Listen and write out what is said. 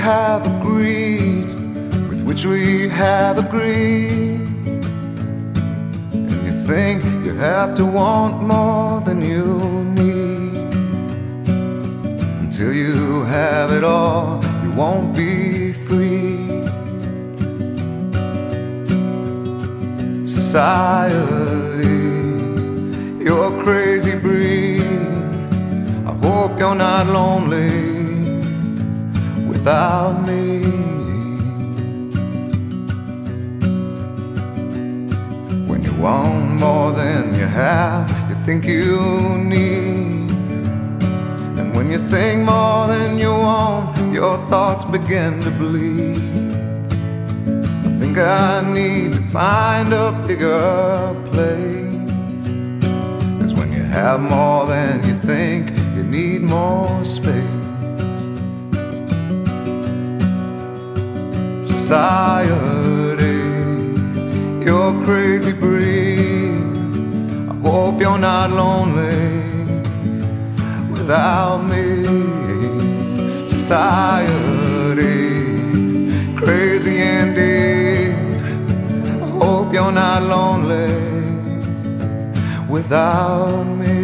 have agreed, with which we have agreed. And you think you have to want more than you need. Until you have it all, you won't be free. Society, you're a crazy breed. I hope you're not lonely without me. When you want more than you have, you think you need. And when you think more than you want, your thoughts begin to bleed. I think I need to find a bigger place. 'Cause when you have more than you think, you need more space. Society, you're a crazy breed. I hope you're not lonely without me. Society, crazy indeed. I hope you're not lonely without me.